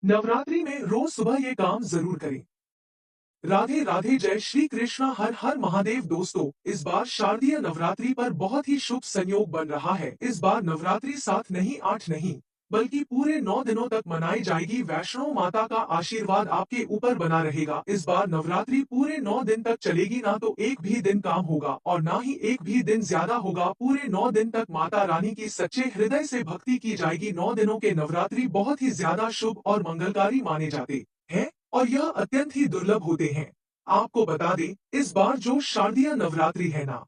नवरात्रि में रोज सुबह ये काम जरूर करें। राधे राधे, जय श्री कृष्णा, हर हर महादेव। दोस्तों, इस बार शारदीय नवरात्रि पर बहुत ही शुभ संयोग बन रहा है। इस बार नवरात्रि 7 नहीं 8 नहीं बल्कि पूरे 9 दिनों तक मनाई जाएगी। वैष्णो माता का आशीर्वाद आपके ऊपर बना रहेगा। इस बार नवरात्रि पूरे 9 दिन तक चलेगी। ना तो एक भी दिन काम होगा और ना ही एक भी दिन ज्यादा होगा। पूरे 9 दिन तक माता रानी की सच्चे हृदय से भक्ति की जाएगी। 9 दिनों के नवरात्रि बहुत ही ज्यादा शुभ और मंगलकारी माने जाते हैं और यह अत्यंत ही दुर्लभ होते हैं। आपको बता दें, इस बार जो शारदीय नवरात्रि है ना,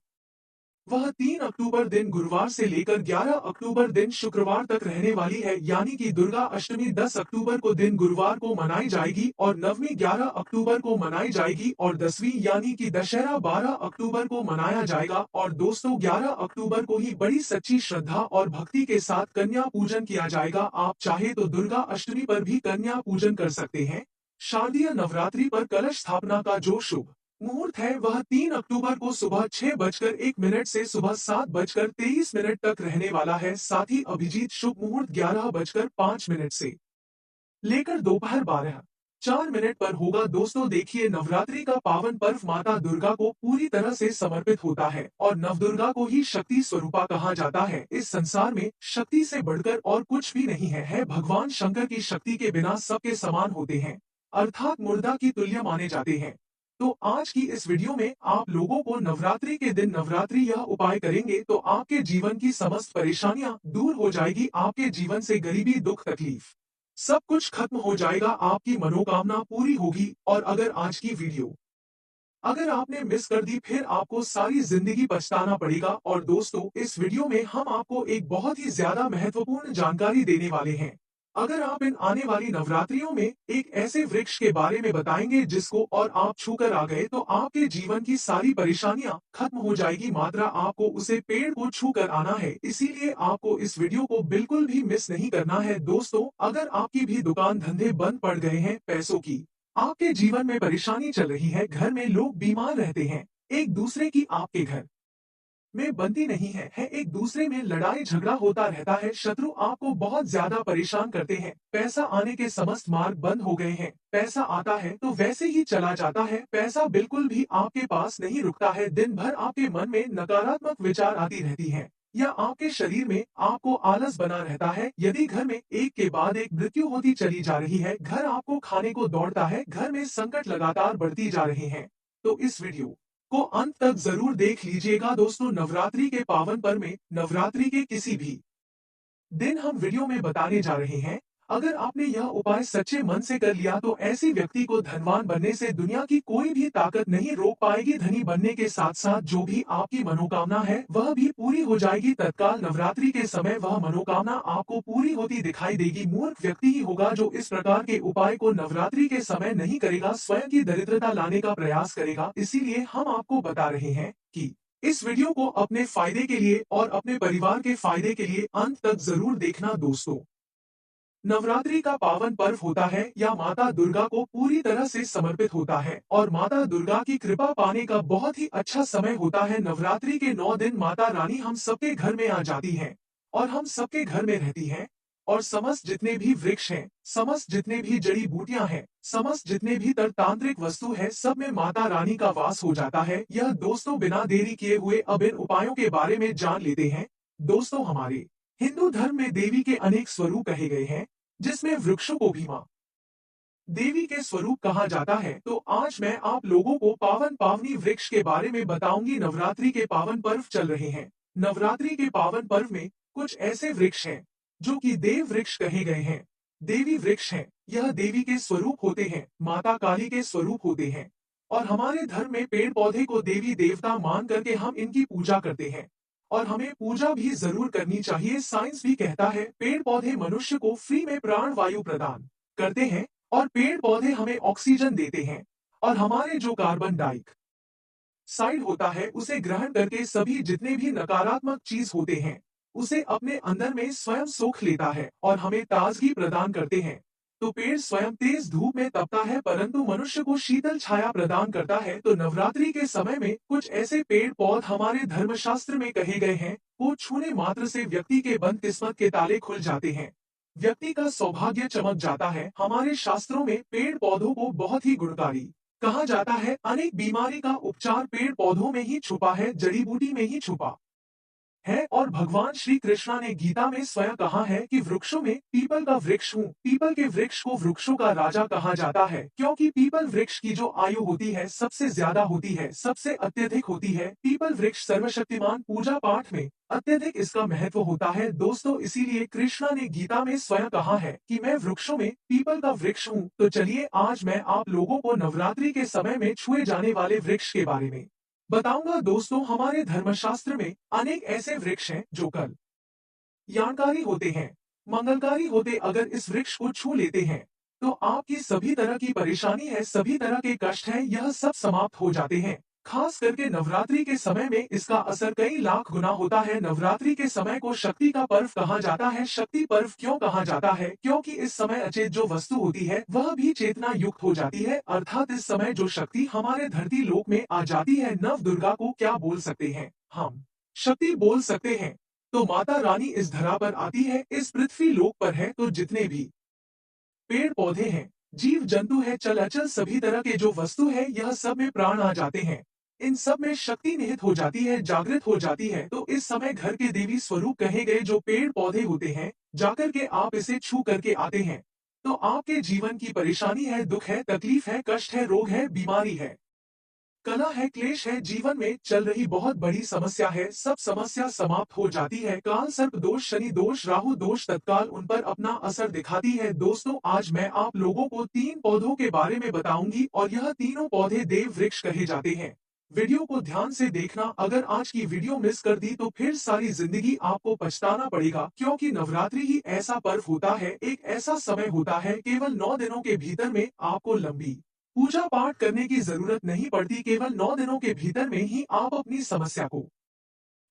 वह 3 अक्टूबर दिन गुरुवार से लेकर 11 अक्टूबर दिन शुक्रवार तक रहने वाली है। यानी कि दुर्गा अष्टमी 10 अक्टूबर को दिन गुरुवार को मनाई जाएगी और नवमी 11 अक्टूबर को मनाई जाएगी और 10वीं यानी कि दशहरा 12 अक्टूबर को मनाया जाएगा। और दोस्तों, 11 अक्टूबर को ही बड़ी सच्ची श्रद्धा और भक्ति के साथ कन्या पूजन किया जाएगा। आप चाहे तो दुर्गा अष्टमी पर भी कन्या पूजन कर सकते हैं। शारदीय नवरात्रि पर कलश स्थापना का जो शुभ मुहूर्त है वह 3 अक्टूबर को सुबह 6:01 से सुबह 7:23 तक रहने वाला है। साथ ही अभिजीत शुभ मुहूर्त 11:05 से लेकर दोपहर 12:04 पर होगा। दोस्तों देखिए, नवरात्रि का पावन पर्व माता दुर्गा को पूरी तरह से समर्पित होता है और नवदुर्गा को ही शक्ति स्वरूपा कहा जाता है। इस संसार में शक्ति से बढ़कर और कुछ भी नहीं है। भगवान शंकर की शक्ति के बिना सबके समान होते हैं, अर्थात मुर्दा की तुल्य माने जाते हैं। तो आज की इस वीडियो में आप लोगों को नवरात्रि के दिन नवरात्रि यह उपाय करेंगे तो आपके जीवन की समस्त परेशानियां दूर हो जाएगी। आपके जीवन से गरीबी, दुख, तकलीफ सब कुछ खत्म हो जाएगा। आपकी मनोकामना पूरी होगी। और अगर आज की वीडियो अगर आपने मिस कर दी, फिर आपको सारी जिंदगी पछताना पड़ेगा। और दोस्तों, इस वीडियो में हम आपको एक बहुत ही ज्यादा महत्वपूर्ण जानकारी देने वाले हैं। अगर आप इन आने वाली नवरात्रियों में एक ऐसे वृक्ष के बारे में बताएंगे जिसको और आप छूकर आ गए तो आपके जीवन की सारी परेशानियां खत्म हो जाएगी। मात्रा आपको उसे पेड़ को छू कर आना है, इसीलिए आपको इस वीडियो को बिल्कुल भी मिस नहीं करना है। दोस्तों, अगर आपकी भी दुकान धंधे बंद पड़ गए हैं, पैसों की आपके जीवन में परेशानी चल रही है, घर में लोग बीमार रहते हैं, एक दूसरे की आपके घर में बनती नहीं है, एक दूसरे में लड़ाई झगड़ा होता रहता है, शत्रु आपको बहुत ज्यादा परेशान करते हैं, पैसा आने के समस्त मार्ग बंद हो गए हैं, पैसा आता है तो वैसे ही चला जाता है, पैसा बिल्कुल भी आपके पास नहीं रुकता है, दिन भर आपके मन में नकारात्मक विचार आती रहती है या आपके शरीर में आपको आलस बना रहता है। यदि घर में एक के बाद एक मृत्यु होती चली जा रही है, घर आपको खाने को दौड़ता है, घर में संकट लगातार बढ़ती जा रहे हैं, तो इस वीडियो को अंत तक जरूर देख लीजिएगा। दोस्तों, नवरात्रि के पावन पर्व में नवरात्रि के किसी भी दिन हम वीडियो में बताने जा रहे हैं। अगर आपने यह उपाय सच्चे मन से कर लिया तो ऐसी व्यक्ति को धनवान बनने से दुनिया की कोई भी ताकत नहीं रोक पाएगी। धनी बनने के साथ साथ जो भी आपकी मनोकामना है वह भी पूरी हो जाएगी तत्काल। नवरात्रि के समय वह मनोकामना आपको पूरी होती दिखाई देगी। मूर्ख व्यक्ति ही होगा जो इस प्रकार के उपाय को नवरात्रि के समय नहीं करेगा, स्वयं की दरिद्रता लाने का प्रयास करेगा। इसीलिए हम आपको बता रहे हैं कि इस वीडियो को अपने फायदे के लिए और अपने परिवार के फायदे के लिए अंत तक जरूर देखना। दोस्तों, नवरात्रि का पावन पर्व होता है या माता दुर्गा को पूरी तरह से समर्पित होता है और माता दुर्गा की कृपा पाने का बहुत ही अच्छा समय होता है। नवरात्रि के 9 दिन माता रानी हम सबके घर में आ जाती हैं और हम सबके घर में रहती हैं। और समस्त जितने भी वृक्ष हैं, समस्त जितने भी जड़ी बूटियां हैं, समस्त जितने भी तांत्रिक वस्तु है, सब में माता रानी का वास हो जाता है। यह दोस्तों, बिना देरी किए हुए अब इन उपायों के बारे में जान लेते हैं। दोस्तों, हमारे हिंदू धर्म में देवी के अनेक स्वरूप कहे गए हैं, जिसमें वृक्षों को भी मां देवी के स्वरूप कहा जाता है। तो आज मैं आप लोगों को पावन पावनी वृक्ष के बारे में बताऊंगी। नवरात्रि के पावन पर्व चल रहे हैं। नवरात्रि के पावन पर्व में कुछ ऐसे वृक्ष हैं जो कि देव वृक्ष कहे गए हैं, देवी वृक्ष हैं। यह देवी के स्वरूप होते हैं, माता काली के स्वरूप होते हैं। और हमारे धर्म में पेड़ पौधे को देवी देवता मान करके हम इनकी पूजा करते हैं और हमें पूजा भी जरूर करनी चाहिए। साइंस भी कहता है पेड़ पौधे मनुष्य को फ्री में प्राण वायु प्रदान करते हैं और पेड़ पौधे हमें ऑक्सीजन देते हैं और हमारे जो कार्बन डाइऑक्साइड होता है उसे ग्रहण करके सभी जितने भी नकारात्मक चीज होते हैं उसे अपने अंदर में स्वयं सोख लेता है और हमें ताजगी प्रदान करते हैं। तो पेड़ स्वयं तेज धूप में तपता है परंतु मनुष्य को शीतल छाया प्रदान करता है। तो नवरात्रि के समय में कुछ ऐसे पेड़ पौध हमारे धर्मशास्त्र में कहे गए हैं, वो छूने मात्र से व्यक्ति के बंद किस्मत के ताले खुल जाते हैं। व्यक्ति का सौभाग्य चमक जाता है। हमारे शास्त्रों में पेड़ पौधों को बहुत ही गुणकारी कहा जाता है। अनेक बीमारी का उपचार पेड़ पौधों में ही छुपा है, जड़ी बूटी में ही छुपा है। और भगवान श्री कृष्णा ने गीता में स्वयं कहा है कि वृक्षों में पीपल का वृक्ष हूँ। पीपल के वृक्ष को वृक्षों का राजा कहा जाता है, क्योंकि पीपल वृक्ष की जो आयु होती है सबसे ज्यादा होती है, सबसे अत्यधिक होती है। पीपल वृक्ष सर्वशक्तिमान, पूजा पाठ में अत्यधिक इसका महत्व होता है दोस्तों। इसीलिए कृष्णा ने गीता में स्वयं कहा है कि मैं वृक्षों में पीपल का वृक्ष हूँ। तो चलिए आज मैं आप लोगों को नवरात्रि के समय में छुए जाने वाले वृक्ष के बारे में बताऊंगा दोस्तों। हमारे धर्मशास्त्र में अनेक ऐसे वृक्ष हैं जो कल्याणकारी होते हैं, मंगलकारी होते। अगर इस वृक्ष को छू लेते हैं तो आपकी सभी तरह की परेशानी है, सभी तरह के कष्ट हैं, यह सब समाप्त हो जाते हैं। खास करके नवरात्रि के समय में इसका असर कई लाख गुना होता है। नवरात्रि के समय को शक्ति का पर्व कहा जाता है। शक्ति पर्व क्यों कहा जाता है? क्योंकि इस समय अचेत जो वस्तु होती है वह भी चेतना युक्त हो जाती है। अर्थात इस समय जो शक्ति हमारे धरती लोक में आ जाती है, नव दुर्गा को क्या बोल सकते हैं हम? शक्ति बोल सकते हैं। तो माता रानी इस धरा पर आती है, इस पृथ्वी लोक पर है। तो जितने भी पेड़ पौधे हैं, जीव जंतु है, चल अचल सभी तरह के जो वस्तु है, यह सब में प्राण आ जाते हैं। इन सब में शक्ति निहित हो जाती है, जागृत हो जाती है। तो इस समय घर के देवी स्वरूप कहे गए जो पेड़ पौधे होते हैं, जाकर के आप इसे छू करके आते हैं तो आपके जीवन की परेशानी है, दुख है, तकलीफ है, कष्ट है, रोग है, बीमारी है, कला है, क्लेश है, जीवन में चल रही बहुत बड़ी समस्या है, सब समस्या समाप्त हो जाती है। काल सर्प दोष, शनि दोष, राहु दोष तत्काल उन पर अपना असर दिखाती है। दोस्तों आज मैं आप लोगों को 3 पौधों के बारे में बताऊंगी और यह तीनों पौधे देव वृक्ष कहे जाते हैं। वीडियो को ध्यान से देखना। अगर आज की वीडियो मिस कर दी तो फिर सारी जिंदगी आपको पछताना पड़ेगा, क्योंकि नवरात्रि ही ऐसा पर्व होता है, एक ऐसा समय होता है, केवल 9 दिनों के भीतर में आपको लंबी पूजा पाठ करने की जरूरत नहीं पड़ती। केवल 9 दिनों के भीतर में ही आप अपनी समस्या को,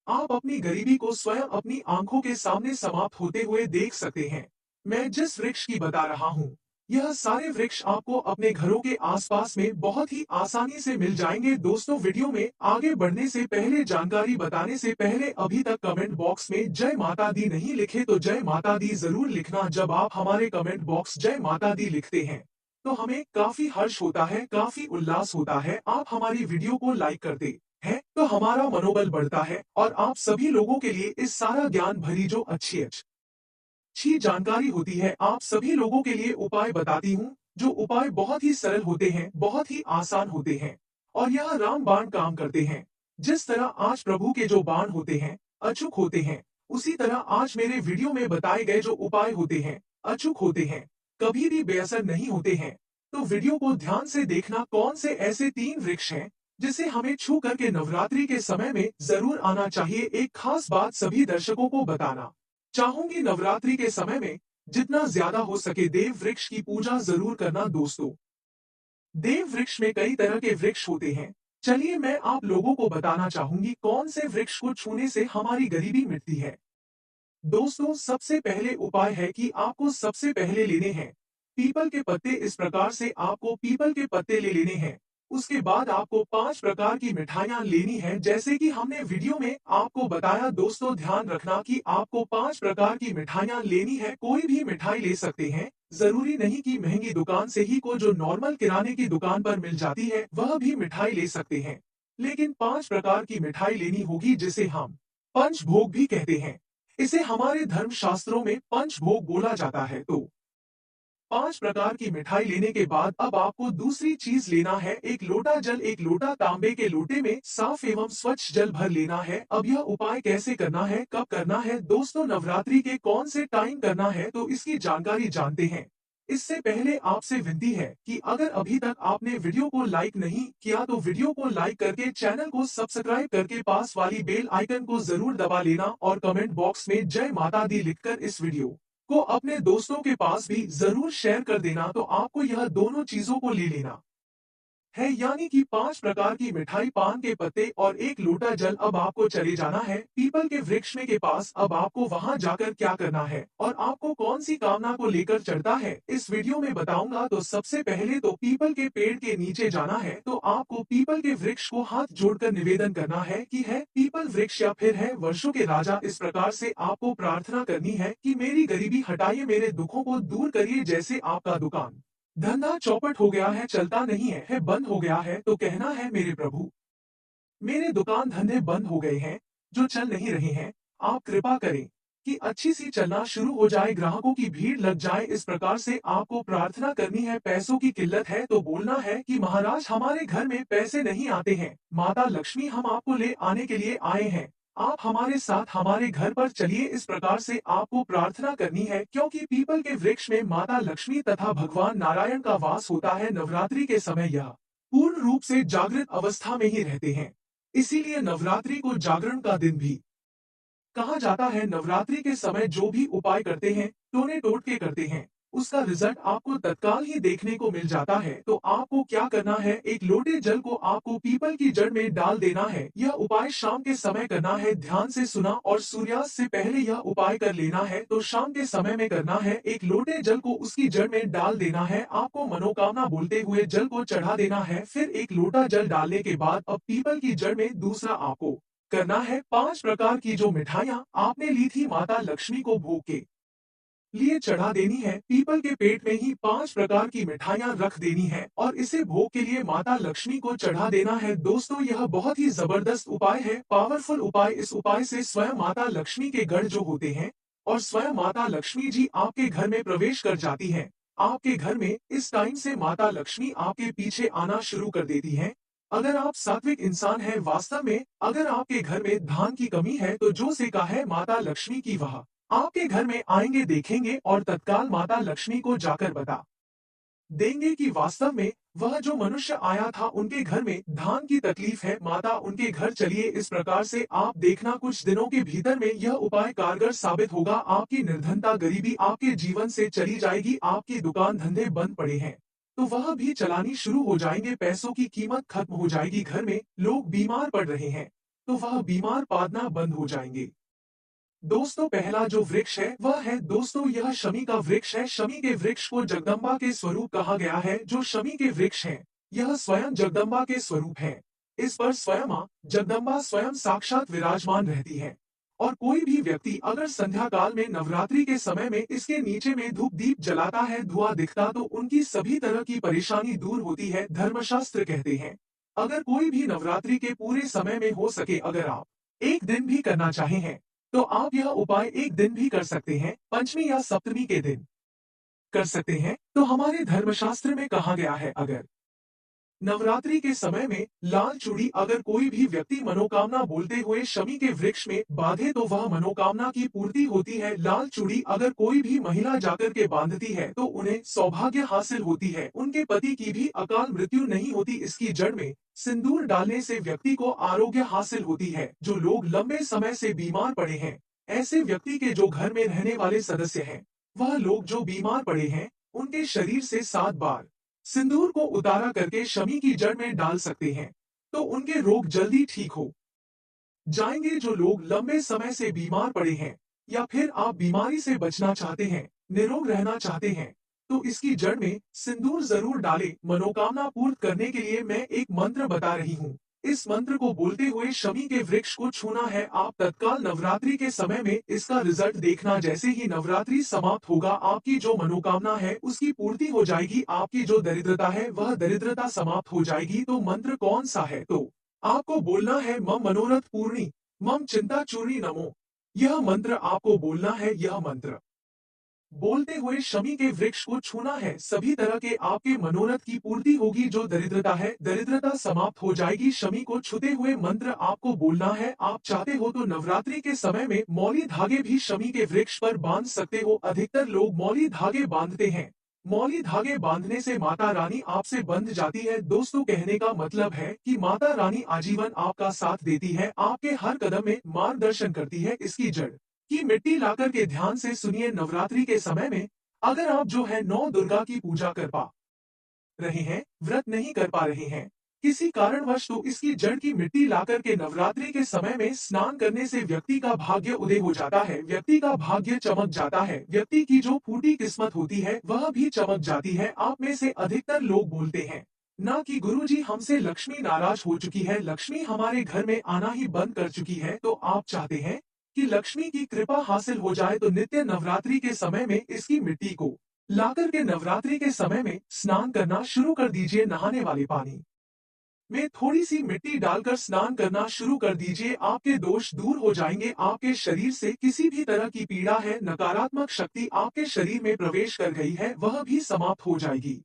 आप अपनी गरीबी को स्वयं अपनी आंखों के सामने समाप्त होते हुए देख सकते हैं। मैं जिस वृक्ष की बता रहा हूँ, यह सारे वृक्ष आपको अपने घरों के आसपास में बहुत ही आसानी से मिल जाएंगे। दोस्तों वीडियो में आगे बढ़ने से पहले, जानकारी बताने से पहले, अभी तक कमेंट बॉक्स में जय माता दी नहीं लिखे तो जय माता दी जरूर लिखना। जब आप हमारे कमेंट बॉक्स जय माता दी लिखते हैं तो हमें काफी हर्ष होता है, काफी उल्लास होता है। आप हमारी वीडियो को लाइक करते हैं तो हमारा मनोबल बढ़ता है और आप सभी लोगों के लिए इस सारा ज्ञान भरी जो अच्छी जानकारी होती है, आप सभी लोगों के लिए उपाय बताती हूँ, जो उपाय बहुत ही सरल होते हैं, बहुत ही आसान होते हैं और यह राम बाण काम करते हैं। जिस तरह आज प्रभु के जो बाण होते हैं अचूक होते हैं, उसी तरह आज मेरे वीडियो में बताए गए जो उपाय होते हैं अचूक होते हैं, कभी भी बेअसर नहीं होते हैं। तो वीडियो को ध्यान से देखना। कौन से ऐसे 3 वृक्ष हैं जिसे हमें छू करके नवरात्रि के समय में जरूर आना चाहिए? एक खास बात सभी दर्शकों को बताना चाहूंगी, नवरात्रि के समय में जितना ज्यादा हो सके देव वृक्ष की पूजा जरूर करना दोस्तों। देव वृक्ष में कई तरह के वृक्ष होते हैं। चलिए मैं आप लोगों को बताना चाहूंगी कौन से वृक्ष को छूने से हमारी गरीबी मिटती है। दोस्तों सबसे पहले उपाय है कि आपको सबसे पहले लेने हैं पीपल के पत्ते। इस प्रकार से आपको पीपल के पत्ते ले लेने हैं। उसके बाद आपको 5 प्रकार की मिठाइयां लेनी है, जैसे कि हमने वीडियो में आपको बताया। दोस्तों ध्यान रखना कि आपको 5 प्रकार की मिठाइयां लेनी है। कोई भी मिठाई ले सकते हैं, जरूरी नहीं कि महंगी दुकान से ही, को जो नॉर्मल किराने की दुकान पर मिल जाती है वह भी मिठाई ले सकते हैं। लेकिन 5 प्रकार की मिठाई लेनी होगी, जिसे हम पंचभोग भी कहते हैं। इसे हमारे धर्म शास्त्रों में पंचभोग बोला जाता है। तो 5 प्रकार की मिठाई लेने के बाद अब आपको दूसरी चीज लेना है एक लोटा जल। एक लोटा तांबे के लोटे में साफ एवं स्वच्छ जल भर लेना है। अब यह उपाय कैसे करना है, कब करना है दोस्तों, नवरात्रि के कौन से टाइम करना है, तो इसकी जानकारी जानते हैं। इससे पहले आपसे विनती है कि अगर अभी तक आपने वीडियो को लाइक नहीं किया तो वीडियो को लाइक करके चैनल को सब्सक्राइब करके पास वाली बेल आइकन को जरूर दबा लेना और कमेंट बॉक्स में जय माता दी लिखकर इस वीडियो को अपने दोस्तों के पास भी जरूर शेयर कर देना। तो आपको यह दोनों चीजों को ले लेना है, यानी कि 5 प्रकार की मिठाई, पान के पत्ते और 1 लोटा जल। अब आपको चले जाना है पीपल के वृक्ष में के पास। अब आपको वहां जाकर क्या करना है और आपको कौन सी कामना को लेकर चढ़ता है, इस वीडियो में बताऊंगा। तो सबसे पहले तो पीपल के पेड़ के नीचे जाना है। तो आपको पीपल के वृक्ष को हाथ जोड़कर निवेदन करना है कि है पीपल वृक्ष या फिर है वर्षों के राजा, इस प्रकार से आपको प्रार्थना करनी है कि मेरी गरीबी हटाइए, मेरे दुखों को दूर करिए। जैसे आपका दुकान धंधा चौपट हो गया है, चलता नहीं है बंद हो गया है, तो कहना है मेरे प्रभु, मेरे दुकान धंधे बंद हो गए हैं, जो चल नहीं रहे हैं, आप कृपा करें कि अच्छी सी चलना शुरू हो जाए, ग्राहकों की भीड़ लग जाए। इस प्रकार से आपको प्रार्थना करनी है। पैसों की किल्लत है तो बोलना है कि महाराज हमारे घर में पैसे नहीं आते हैं, माता लक्ष्मी हम आपको ले आने के लिए आए हैं, आप हमारे साथ हमारे घर पर चलिए। इस प्रकार से आपको प्रार्थना करनी है, क्योंकि पीपल के वृक्ष में माता लक्ष्मी तथा भगवान नारायण का वास होता है। नवरात्रि के समय यह पूर्ण रूप से जागृत अवस्था में ही रहते हैं, इसीलिए नवरात्रि को जागरण का दिन भी कहा जाता है। नवरात्रि के समय जो भी उपाय करते हैं, टोने टोटके करते हैं, उसका रिजल्ट आपको तत्काल ही देखने को मिल जाता है। तो आपको क्या करना है, एक लोटे जल को आपको पीपल की जड़ में डाल देना है। यह उपाय शाम के समय करना है, ध्यान से सुना, और सूर्यास्त से पहले यह उपाय कर लेना है। तो शाम के समय में करना है, एक लोटे जल को उसकी जड़ में डाल देना है, आपको मनोकामना बोलते हुए जल को चढ़ा देना है। फिर एक लोटा जल डालने के बाद अब पीपल की जड़ में दूसरा आपको करना है 5 प्रकार की जो मिठाइयां आपने ली थी माता लक्ष्मी को भोग के लिए चढ़ा देनी है। पीपल के पेट में ही 5 प्रकार की मिठाइयां रख देनी है और इसे भोग के लिए माता लक्ष्मी को चढ़ा देना है। दोस्तों यह बहुत ही जबरदस्त उपाय है, पावरफुल उपाय। इस उपाय से स्वयं माता लक्ष्मी के गढ़ जो होते हैं और स्वयं माता लक्ष्मी जी आपके घर में प्रवेश कर जाती है। आपके घर में इस टाइम से माता लक्ष्मी आपके पीछे आना शुरू कर देती है। अगर आप सात्विक इंसान हैं, वास्तव में अगर आपके घर में धान की कमी है, तो जो सेका है माता लक्ष्मी की वह आपके घर में आएंगे, देखेंगे और तत्काल माता लक्ष्मी को जाकर बता देंगे कि वास्तव में वह जो मनुष्य आया था उनके घर में धान की तकलीफ है, माता उनके घर चलिए। इस प्रकार से आप देखना कुछ दिनों के भीतर में यह उपाय कारगर साबित होगा। आपकी निर्धनता गरीबी आपके जीवन से चली जाएगी। आपकी दुकान धंधे बंद पड़े हैं तो वह भी चलानी शुरू हो जाएंगे, पैसों की कीमत खत्म हो जाएगी, घर में लोग बीमार पड़ रहे हैं तो वह बीमार पादना बंद हो जाएंगे। दोस्तों पहला जो वृक्ष है वह है दोस्तों यह शमी का वृक्ष है। शमी के वृक्ष को जगदम्बा के स्वरूप कहा गया है। जो शमी के वृक्ष हैं यह स्वयं जगदम्बा के स्वरूप है। इस पर स्वयं मां जगदम्बा स्वयं साक्षात विराजमान रहती है। और कोई भी व्यक्ति अगर संध्या काल में नवरात्रि के समय में इसके नीचे में धूप दीप जलाता है, धुआं दिखता, तो उनकी सभी तरह की परेशानी दूर होती है। धर्मशास्त्र कहते हैं अगर कोई भी नवरात्रि के पूरे समय में हो सके, अगर आप एक दिन भी करना चाहे हैं तो आप यह उपाय एक दिन भी कर सकते हैं, पंचमी या सप्तमी के दिन कर सकते हैं। तो हमारे धर्मशास्त्र में कहा गया है अगर नवरात्रि के समय में लाल चूड़ी अगर कोई भी व्यक्ति मनोकामना बोलते हुए शमी के वृक्ष में बांधे तो वह मनोकामना की पूर्ति होती है। लाल चूड़ी अगर कोई भी महिला जाकर के बांधती है तो उन्हें सौभाग्य हासिल होती है, उनके पति की भी अकाल मृत्यु नहीं होती। इसकी जड़ में सिंदूर डालने से व्यक्ति को आरोग्य हासिल होती है। जो लोग लंबे समय से बीमार पड़े हैं, ऐसे व्यक्ति के जो घर में रहने वाले सदस्य हैं, वह लोग जो बीमार पड़े हैं उनके शरीर से 7 बार सिंदूर को उतारा करके शमी की जड़ में डाल सकते हैं तो उनके रोग जल्दी ठीक हो जाएंगे। जो लोग लंबे समय से बीमार पड़े हैं या फिर आप बीमारी से बचना चाहते हैं, निरोग रहना चाहते हैं, तो इसकी जड़ में सिंदूर जरूर डालें। मनोकामना पूर्ण करने के लिए मैं एक मंत्र बता रही हूँ। इस मंत्र को बोलते हुए शमी के वृक्ष को छूना है। आप तत्काल नवरात्रि के समय में इसका रिजल्ट देखना। जैसे ही नवरात्रि समाप्त होगा आपकी जो मनोकामना है उसकी पूर्ति हो जाएगी, आपकी जो दरिद्रता है वह दरिद्रता समाप्त हो जाएगी। तो मंत्र कौन सा है, तो आपको बोलना है मम मनोरथ पूर्णी मम चिंता चूर्णी नमो। यह मंत्र आपको बोलना है। यह मंत्र बोलते हुए शमी के वृक्ष को छूना है। सभी तरह के आपके मनोरथ की पूर्ति होगी। जो दरिद्रता है दरिद्रता समाप्त हो जाएगी। शमी को छूते हुए मंत्र आपको बोलना है। आप चाहते हो तो नवरात्रि के समय में मौली धागे भी शमी के वृक्ष पर बांध सकते हो। अधिकतर लोग मौली धागे बांधते हैं। मौली धागे बांधने से माता रानी आपसे बंध जाती है। दोस्तों कहने का मतलब है कि माता रानी आजीवन आपका साथ देती है, आपके हर कदम में मार्गदर्शन करती है। इसकी जड़ की मिट्टी लाकर के ध्यान से सुनिए। नवरात्रि के समय में अगर आप जो है 9 दुर्गा की पूजा कर पा रहे हैं, व्रत नहीं कर पा रहे हैं किसी कारणवश, तो इसकी जड़ की मिट्टी लाकर के नवरात्रि के समय में स्नान करने से व्यक्ति का भाग्य उदय हो जाता है, व्यक्ति का भाग्य चमक जाता है, व्यक्ति की जो फूटी किस्मत होती है वह भी चमक जाती है। आप में से अधिकतर लोग बोलते हैं ना कि गुरुजी हमसे लक्ष्मी नाराज हो चुकी है, लक्ष्मी हमारे घर में आना ही बंद कर चुकी है। तो आप चाहते हैं कि लक्ष्मी की कृपा हासिल हो जाए, तो नित्य नवरात्रि के समय में इसकी मिट्टी को लाकर के नवरात्रि के समय में स्नान करना शुरू कर दीजिए। नहाने वाले पानी में थोड़ी सी मिट्टी डालकर स्नान करना शुरू कर दीजिए, आपके दोष दूर हो जाएंगे, आपके शरीर से किसी भी तरह की पीड़ा है, नकारात्मक शक्ति आपके शरीर में प्रवेश कर गई है, वह भी समाप्त हो जाएगी।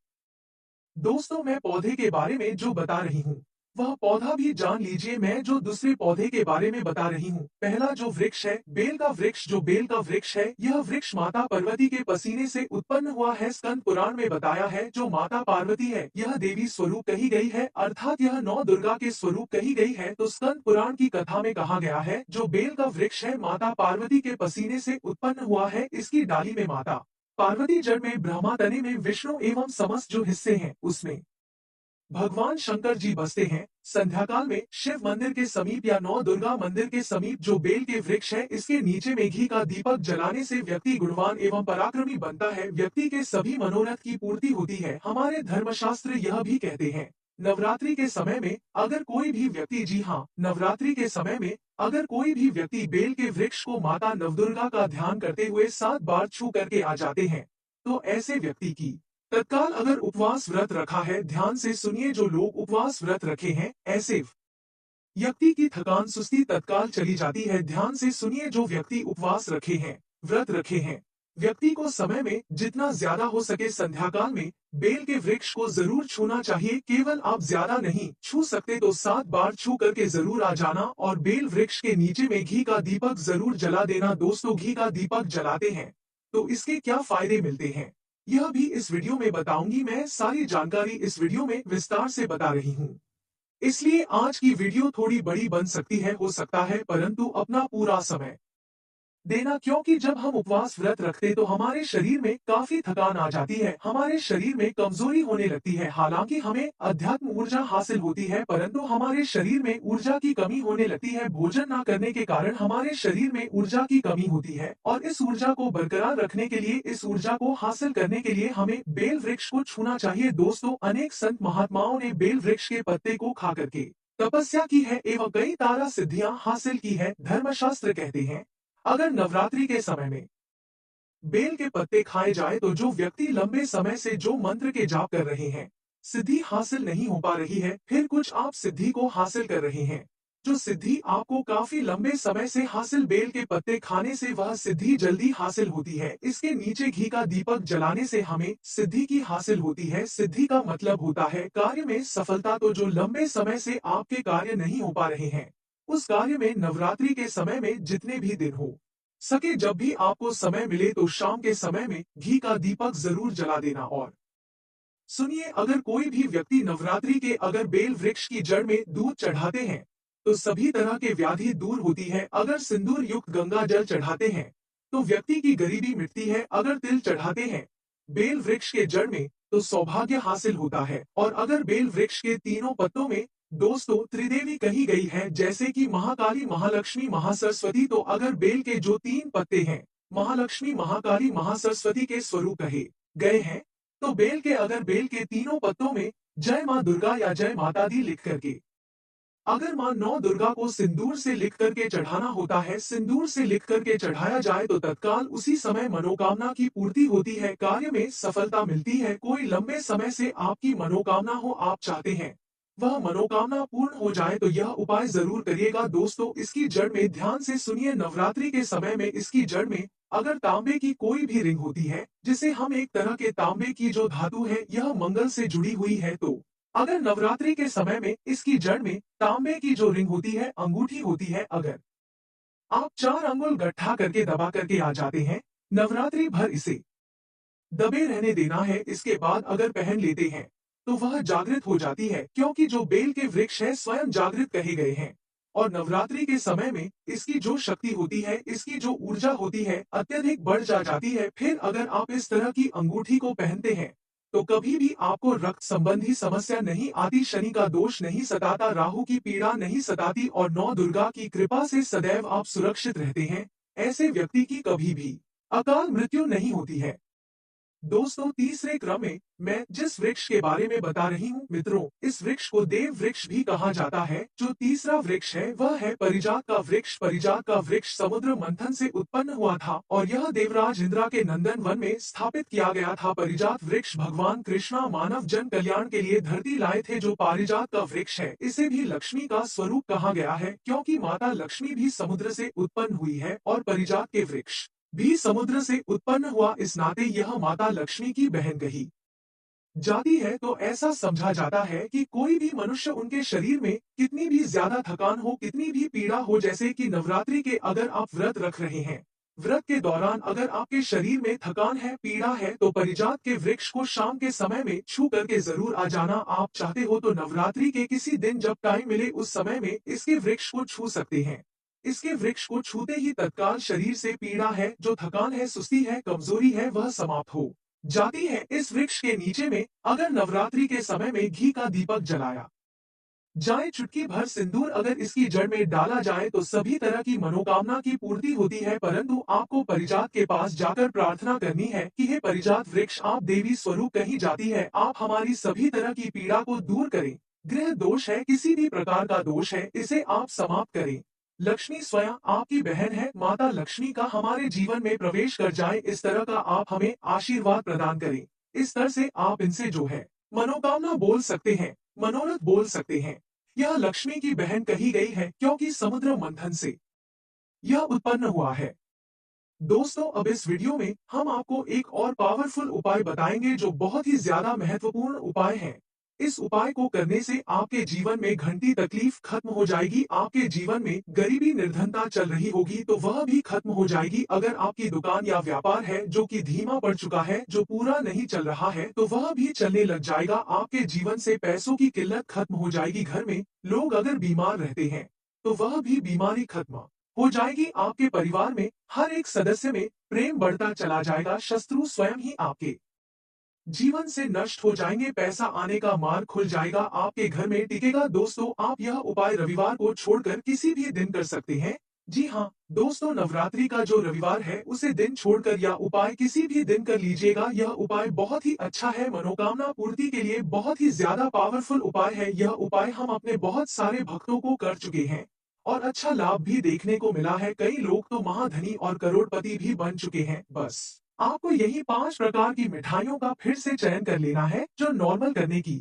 दोस्तों, मैं पौधे के बारे में जो बता रही हूँ वह पौधा भी जान लीजिए। मैं जो दूसरे पौधे के बारे में बता रही हूँ, पहला जो वृक्ष है बेल का वृक्ष, जो बेल का वृक्ष है यह वृक्ष माता पार्वती के पसीने से उत्पन्न हुआ है। स्कंद पुराण में बताया है जो माता पार्वती है यह देवी स्वरूप कही गई है, अर्थात यह 9 दुर्गा के स्वरूप कही गई है। तो स्कंद पुराण की कथा में कहा गया है जो बेल का वृक्ष है माता पार्वती के पसीने से उत्पन्न हुआ है। इसकी डाली में माता पार्वती, जड़ में ब्रह्मा, तने में विष्णु एवं समस्त जो हिस्से हैं उसमें भगवान शंकर जी बसते हैं। संध्याकाल में शिव मंदिर के समीप या 9 दुर्गा मंदिर के समीप जो बेल के वृक्ष है इसके नीचे में घी का दीपक जलाने से व्यक्ति गुणवान एवं पराक्रमी बनता है, व्यक्ति के सभी मनोरथ की पूर्ति होती है। हमारे धर्मशास्त्र यह भी कहते हैं नवरात्रि के समय में अगर कोई भी व्यक्ति, जी हाँ, नवरात्रि के समय में अगर कोई भी व्यक्ति बेल के वृक्ष को माता नवदुर्गा का ध्यान करते हुए 7 बार छू करके आ जाते हैं, तो ऐसे व्यक्ति की तत्काल, अगर उपवास व्रत रखा है, ध्यान से सुनिए, जो लोग उपवास व्रत रखे हैं ऐसे व्यक्ति की थकान सुस्ती तत्काल चली जाती है। ध्यान से सुनिए, जो व्यक्ति उपवास रखे हैं, व्रत रखे हैं, व्यक्ति को समय में जितना ज्यादा हो सके संध्याकाल में बेल के वृक्ष को जरूर छूना चाहिए। केवल आप ज्यादा नहीं छू सकते तो 7 बार छू करके जरूर आ जाना और बेल वृक्ष के नीचे में घी का दीपक जरूर जला देना। दोस्तों, घी का दीपक जलाते हैं तो इसके क्या फायदे मिलते हैं यह भी इस वीडियो में बताऊंगी। मैं सारी जानकारी इस वीडियो में विस्तार से बता रही हूँ, इसलिए आज की वीडियो थोड़ी बड़ी बन सकती है, हो सकता है, परंतु अपना पूरा समय देना, क्योंकि जब हम उपवास व्रत रखते तो हमारे शरीर में काफी थकान आ जाती है, हमारे शरीर में कमजोरी होने लगती है। हालांकि हमें अध्यात्म ऊर्जा हासिल होती है, परंतु हमारे शरीर में ऊर्जा की कमी होने लगती है। भोजन न करने के कारण हमारे शरीर में ऊर्जा की कमी होती है और इस ऊर्जा को बरकरार रखने के लिए, इस ऊर्जा को हासिल करने के लिए हमें बेल वृक्ष को छूना चाहिए। दोस्तों, अनेक संत महात्माओं ने बेल वृक्ष के पत्ते को खा करके तपस्या की है एवं कई तारा सिद्धियां हासिल की है। धर्मशास्त्र कहते हैं अगर नवरात्रि के समय में बेल के पत्ते खाए जाए तो जो व्यक्ति लंबे समय से जो मंत्र के जाप कर रहे हैं, सिद्धि हासिल नहीं हो पा रही है, फिर कुछ आप सिद्धि को हासिल कर रहे हैं, जो सिद्धि आपको काफी लंबे समय से हासिल, बेल के पत्ते खाने से वह सिद्धि जल्दी हासिल होती है। इसके नीचे घी का दीपक जलाने से हमें सिद्धि की हासिल होती है। सिद्धि का मतलब होता है कार्य में सफलता। तो जो लंबे समय से आपके कार्य नहीं हो पा रहे हैं, उस कार्य में नवरात्रि के समय में जितने भी दिन हो सके, जब भी आपको समय मिले तो शाम के समय में घी का दीपक जरूर जला देना। और सुनिए, अगर कोई भी व्यक्ति नवरात्रि के अगर बेल वृक्ष की जड़ में दूध चढ़ाते हैं तो सभी तरह के व्याधि दूर होती है। अगर सिंदूर युक्त गंगा जल चढ़ाते हैं तो व्यक्ति की गरीबी मिटती है। अगर तिल चढ़ाते हैं बेल वृक्ष के जड़ में तो सौभाग्य हासिल होता है। और अगर बेल वृक्ष के तीनों पत्तों में, दोस्तों, त्रिदेवी कही गई है, जैसे कि महाकाली, महालक्ष्मी, महासरस्वती, तो अगर बेल के जो 3 पत्ते हैं महालक्ष्मी, महाकाली, महासरस्वती के स्वरूप कहे गए हैं, तो बेल के अगर बेल के तीनों पत्तों में जय माँ दुर्गा या जय माता दी लिख करके, अगर माँ 9 दुर्गा को सिंदूर से लिख करके चढ़ाना होता है, सिंदूर से लिख करके चढ़ाया जाए तो तत्काल उसी समय मनोकामना की पूर्ति होती है, कार्य में सफलता मिलती है। कोई लंबे समय से आपकी मनोकामना हो, आप चाहते हैं वह मनोकामना पूर्ण हो जाए, तो यह उपाय जरूर करिएगा। दोस्तों, इसकी जड़ में ध्यान से सुनिए, नवरात्रि के समय में इसकी जड़ में अगर तांबे की कोई भी रिंग होती है, जिसे हम एक तरह के तांबे की जो धातु है यह मंगल से जुड़ी हुई है, तो अगर नवरात्रि के समय में इसकी जड़ में तांबे की जो रिंग होती है, अंगूठी होती है, अगर आप 4 अंगुल गट्ठा करके दबा करके आ जाते हैं, नवरात्रि भर इसे दबे रहने देना है। इसके बाद अगर पहन लेते हैं तो वह जागृत हो जाती है, क्योंकि जो बेल के वृक्ष है स्वयं जागृत कहे गए हैं। और नवरात्रि के समय में इसकी जो शक्ति होती है, इसकी जो ऊर्जा होती है, अत्यधिक बढ़ जाती है। फिर अगर आप इस तरह की अंगूठी को पहनते हैं तो कभी भी आपको रक्त संबंधी समस्या नहीं आती, शनि का दोष नहीं सताता, राहु की पीड़ा नहीं सताती और नौ दुर्गा की कृपा से सदैव आप सुरक्षित रहते हैं। ऐसे व्यक्ति की कभी भी अकाल मृत्यु नहीं होती है। दोस्तों, तीसरे क्रम में मैं जिस वृक्ष के बारे में बता रही हूँ मित्रों, इस वृक्ष को देव वृक्ष भी कहा जाता है। जो तीसरा वृक्ष है वह है परिजात का वृक्ष। परिजात का वृक्ष समुद्र मंथन से उत्पन्न हुआ था और यह देवराज इंद्रा के नंदन वन में स्थापित किया गया था। परिजात वृक्ष भगवान कृष्णा मानव जन कल्याण के लिए धरती लाए थे। जो पारिजात का वृक्ष है इसे भी लक्ष्मी का स्वरूप कहा गया है, क्योंकि माता लक्ष्मी भी समुद्र से उत्पन्न हुई है और परिजात के वृक्ष भी समुद्र से उत्पन्न हुआ, इस नाते यह माता लक्ष्मी की बहन कही जाती है। तो ऐसा समझा जाता है कि कोई भी मनुष्य उनके शरीर में कितनी भी ज्यादा थकान हो, कितनी भी पीड़ा हो, जैसे कि नवरात्रि के अगर आप व्रत रख रहे हैं, व्रत के दौरान अगर आपके शरीर में थकान है, पीड़ा है, तो परिजात के वृक्ष को शाम के समय में छू करके जरूर आ जाना। आप चाहते हो तो नवरात्रि के किसी दिन जब टाइम मिले उस समय में इसके वृक्ष को छू सकते हैं। इसके वृक्ष को छूते ही तत्काल शरीर से पीड़ा है, जो थकान है, सुस्ती है, कमजोरी है, वह समाप्त हो जाती है। इस वृक्ष के नीचे में अगर नवरात्रि के समय में घी का दीपक जलाया जाए, चुटकी भर सिंदूर अगर इसकी जड़ में डाला जाए तो सभी तरह की मनोकामना की पूर्ति होती है। परंतु आपको परिजात के पास जाकर प्रार्थना करनी है कि हे परिजात वृक्ष, आप देवी स्वरूप कही जाती है, आप हमारी सभी तरह की पीड़ा को दूर करें। गृह दोष है, किसी भी प्रकार का दोष है, इसे आप समाप्त करें। लक्ष्मी स्वयं आपकी बहन है, माता लक्ष्मी का हमारे जीवन में प्रवेश कर जाए, इस तरह का आप हमें आशीर्वाद प्रदान करें। इस तरह से आप इनसे जो है मनोकामना बोल सकते हैं, मनोरथ बोल सकते हैं। यह लक्ष्मी की बहन कही गई है क्योंकि समुद्र मंथन से यह उत्पन्न हुआ है। दोस्तों, अब इस वीडियो में हम आपको एक और पावरफुल उपाय बताएंगे जो बहुत ही ज्यादा महत्वपूर्ण उपाय है। इस उपाय को करने से आपके जीवन में घंटी तकलीफ खत्म हो जाएगी। आपके जीवन में गरीबी निर्धनता चल रही होगी तो वह भी खत्म हो जाएगी। अगर आपकी दुकान या व्यापार है जो कि धीमा पड़ चुका है, जो पूरा नहीं चल रहा है, तो वह भी चलने लग जाएगा। आपके जीवन से पैसों की किल्लत खत्म हो जाएगी। घर में लोग अगर बीमार रहते हैं तो वह भी बीमारी खत्म हो जाएगी। आपके परिवार में हर एक सदस्य में प्रेम बढ़ता चला जाएगा। शत्रु स्वयं ही आपके जीवन से नष्ट हो जाएंगे। पैसा आने का मार्ग खुल जाएगा, आपके घर में टिकेगा। दोस्तों, आप यह उपाय रविवार को छोड़कर किसी भी दिन कर सकते हैं। जी हाँ दोस्तों, नवरात्रि का जो रविवार है उसे दिन छोड़कर यह उपाय किसी भी दिन कर लीजिएगा। यह उपाय बहुत ही अच्छा है, मनोकामना पूर्ति के लिए बहुत ही ज्यादा पावरफुल उपाय है। यह उपाय हम अपने बहुत सारे भक्तों को कर चुके हैं और अच्छा लाभ भी देखने को मिला है। कई लोग तो महाधनी और करोड़पति भी बन चुके हैं। बस आपको यही 5 प्रकार की मिठाइयों का फिर से चयन कर लेना है जो नॉर्मल करने की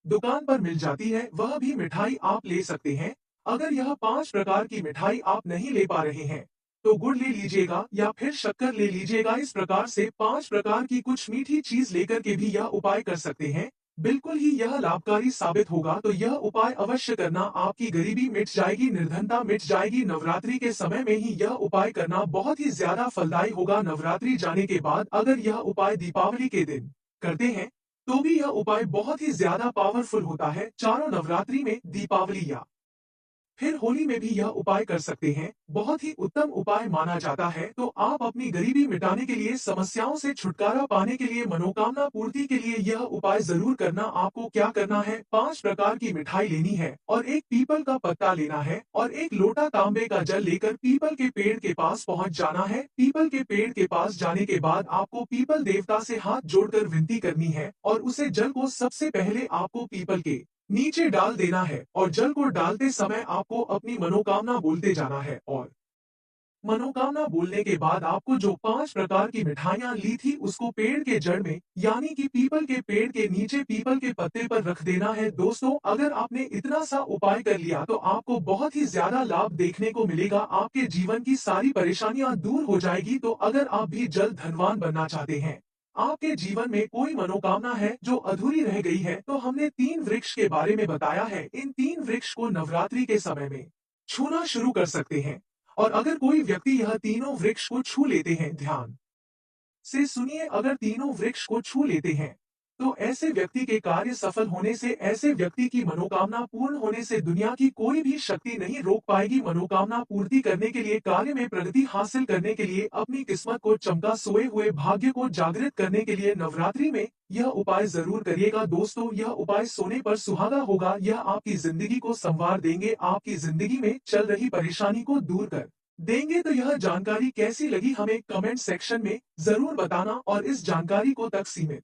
दुकान पर मिल जाती है, वह भी मिठाई आप ले सकते हैं। अगर यह 5 प्रकार की मिठाई आप नहीं ले पा रहे हैं तो गुड़ ले लीजिएगा या फिर शक्कर ले लीजिएगा। इस प्रकार से 5 प्रकार की कुछ मीठी चीज लेकर के भी यह उपाय कर सकते हैं। बिल्कुल ही यह लाभकारी साबित होगा, तो यह उपाय अवश्य करना। आपकी गरीबी मिट जाएगी, निर्धनता मिट जाएगी। नवरात्रि के समय में ही यह उपाय करना बहुत ही ज्यादा फलदायी होगा। नवरात्रि जाने के बाद अगर यह उपाय दीपावली के दिन करते हैं तो भी यह उपाय बहुत ही ज्यादा पावरफुल होता है। चारों नवरात्रि में, दीपावली या फिर होली में भी यह उपाय कर सकते हैं। बहुत ही उत्तम उपाय माना जाता है। तो आप अपनी गरीबी मिटाने के लिए, समस्याओं से छुटकारा पाने के लिए, मनोकामना पूर्ति के लिए यह उपाय जरूर करना। आपको क्या करना है, 5 प्रकार की मिठाई लेनी है और एक पीपल का पत्ता लेना है और एक लोटा तांबे का जल लेकर पीपल के पेड़ के पास पहुंच जाना है। पीपल के पेड़ के पास जाने के बाद आपको पीपल देवता से हाथ जोड़कर विनती करनी है और उसे जल को सबसे पहले आपको पीपल के नीचे डाल देना है और जल को डालते समय आपको अपनी मनोकामना बोलते जाना है। और मनोकामना बोलने के बाद आपको जो 5 प्रकार की मिठाइयां ली थी उसको पेड़ के जड़ में, यानी कि पीपल के पेड़ के नीचे पीपल के पत्ते पर रख देना है। दोस्तों, अगर आपने इतना सा उपाय कर लिया तो आपको बहुत ही ज्यादा लाभ देखने को मिलेगा। आपके जीवन की सारी परेशानियां दूर हो जाएगी। तो अगर आप भी जल्द धनवान बनना चाहते हैं, आपके जीवन में कोई मनोकामना है जो अधूरी रह गई है, तो हमने 3 वृक्ष के बारे में बताया है। इन 3 वृक्ष को नवरात्रि के समय में छूना शुरू कर सकते हैं। और अगर कोई व्यक्ति यह तीनों वृक्ष को छू लेते हैं, ध्यान से सुनिए, अगर तीनों वृक्ष को छू लेते हैं तो ऐसे व्यक्ति के कार्य सफल होने से, ऐसे व्यक्ति की मनोकामना पूर्ण होने से दुनिया की कोई भी शक्ति नहीं रोक पाएगी। मनोकामना पूर्ति करने के लिए, कार्य में प्रगति हासिल करने के लिए, अपनी किस्मत को चमका, सोए हुए भाग्य को जागृत करने के लिए नवरात्रि में यह उपाय जरूर करिएगा दोस्तों। यह उपाय सोने पर सुहागा होगा। यह आपकी जिंदगी को संवार देंगे, आपकी जिंदगी में चल रही परेशानी को दूर कर देंगे। तो यह जानकारी कैसी लगी हमें कमेंट सेक्शन में जरूर बताना, और इस जानकारी को तक सीमित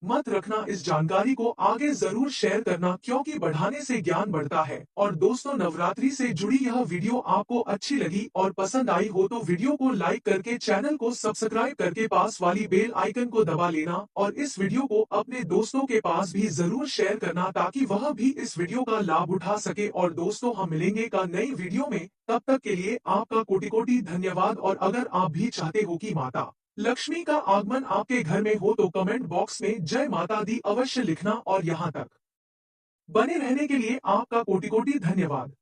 मत रखना। इस जानकारी को आगे जरूर शेयर करना, क्योंकि बढ़ाने से ज्ञान बढ़ता है। और दोस्तों, नवरात्रि से जुड़ी यह वीडियो आपको अच्छी लगी और पसंद आई हो तो वीडियो को लाइक करके, चैनल को सब्सक्राइब करके पास वाली बेल आइकन को दबा लेना, और इस वीडियो को अपने दोस्तों के पास भी जरूर शेयर करना, ताकि वह भी इस वीडियो का लाभ उठा सके। और दोस्तों, हम मिलेंगे का नई वीडियो में, तब तक के लिए आपका कोटि कोटि धन्यवाद। और अगर आप भी चाहते हो कि माता लक्ष्मी का आगमन आपके घर में हो तो कमेंट बॉक्स में जय माता दी अवश्य लिखना। और यहाँ तक बने रहने के लिए आपका कोटि कोटि धन्यवाद।